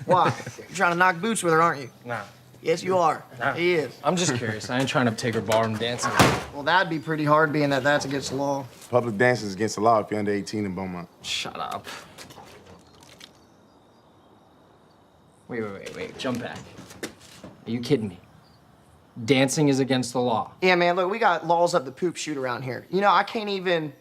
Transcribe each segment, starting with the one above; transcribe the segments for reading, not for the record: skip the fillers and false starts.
Why? You're trying to knock boots with her, aren't you? Nah. Yes, you are. Nah. He is. I'm just curious. I ain't trying to take her ballroom dancing. Well, that'd be pretty hard, being that that's against the law. Public dancing is against the law if you're under 18 in Beaumont. Shut up. Wait. Jump back. Are you kidding me? Dancing is against the law. Yeah, man, look, we got laws up the poop shoot around here. You know, I can't even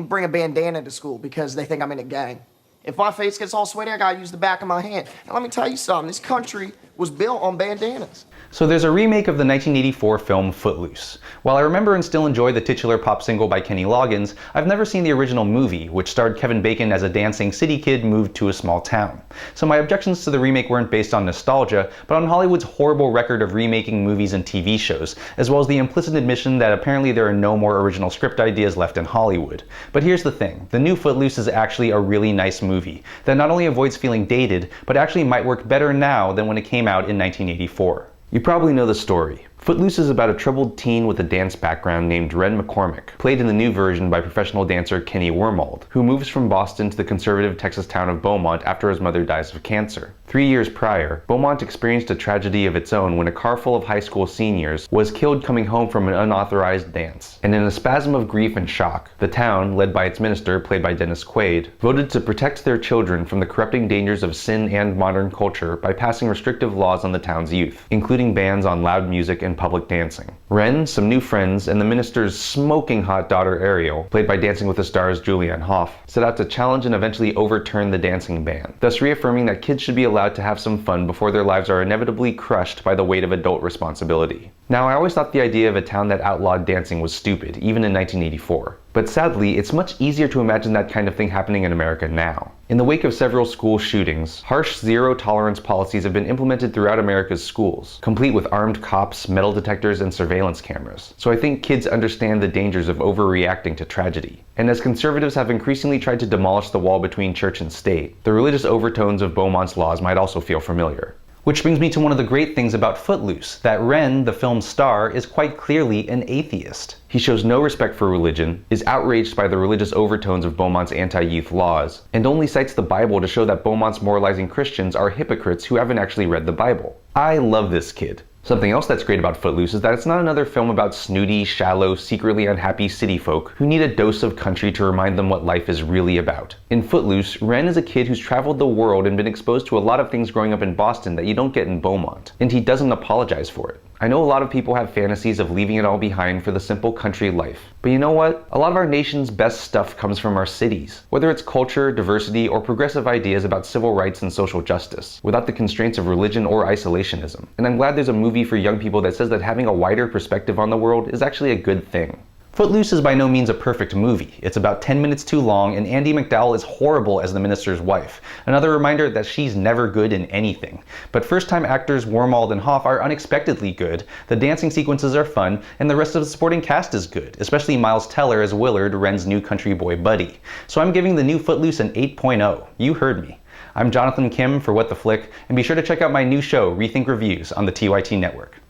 bring a bandana to school because they think I'm in a gang. If my face gets all sweaty, I gotta use the back of my hand. And let me tell you something, this country was built on bandanas. So there's a remake of the 1984 film Footloose. While I remember and still enjoy the titular pop single by Kenny Loggins, I've never seen the original movie, which starred Kevin Bacon as a dancing city kid moved to a small town. So my objections to the remake weren't based on nostalgia, but on Hollywood's horrible record of remaking movies and TV shows, as well as the implicit admission that apparently there are no more original script ideas left in Hollywood. But here's the thing, the new Footloose is actually a really nice movie, that not only avoids feeling dated, but actually might work better now than when it came out in 1984. You probably know the story. Footloose is about a troubled teen with a dance background named Ren McCormick, played in the new version by professional dancer Kenny Wormald, who moves from Boston to the conservative Texas town of Beaumont after his mother dies of cancer. 3 years prior, Beaumont experienced a tragedy of its own when a car full of high school seniors was killed coming home from an unauthorized dance. And in a spasm of grief and shock, the town, led by its minister, played by Dennis Quaid, voted to protect their children from the corrupting dangers of sin and modern culture by passing restrictive laws on the town's youth, including bans on loud music and public dancing. Ren, some new friends, and the minister's smoking hot daughter Ariel, played by Dancing with the Stars Julianne Hough, set out to challenge and eventually overturn the dancing ban, thus reaffirming that kids should be allowed to have some fun before their lives are inevitably crushed by the weight of adult responsibility. Now, I always thought the idea of a town that outlawed dancing was stupid, even in 1984. But sadly, it's much easier to imagine that kind of thing happening in America now. In the wake of several school shootings, harsh zero-tolerance policies have been implemented throughout America's schools, complete with armed cops, metal detectors, and surveillance cameras. So I think kids understand the dangers of overreacting to tragedy. And as conservatives have increasingly tried to demolish the wall between church and state, the religious overtones of Beaumont's laws might also feel familiar. Which brings me to one of the great things about Footloose, that Ren, the film's star, is quite clearly an atheist. He shows no respect for religion, is outraged by the religious overtones of Beaumont's anti-youth laws, and only cites the Bible to show that Beaumont's moralizing Christians are hypocrites who haven't actually read the Bible. I love this kid. Something else that's great about Footloose is that it's not another film about snooty, shallow, secretly unhappy city folk who need a dose of country to remind them what life is really about. In Footloose, Ren is a kid who's traveled the world and been exposed to a lot of things growing up in Boston that you don't get in Beaumont, and he doesn't apologize for it. I know a lot of people have fantasies of leaving it all behind for the simple country life. But you know what? A lot of our nation's best stuff comes from our cities. Whether it's culture, diversity, or progressive ideas about civil rights and social justice, without the constraints of religion or isolationism. And I'm glad there's a movie for young people that says that having a wider perspective on the world is actually a good thing. Footloose is by no means a perfect movie. It's about 10 minutes too long, and Andie MacDowell is horrible as the minister's wife. Another reminder that she's never good in anything. But first-time actors Wormald and Hough are unexpectedly good, the dancing sequences are fun, and the rest of the supporting cast is good, especially Miles Teller as Willard, Ren's new country boy buddy. So I'm giving the new Footloose an 8.0. You heard me. I'm Jonathan Kim for What the Flick, and be sure to check out my new show, ReThink Reviews, on the TYT Network.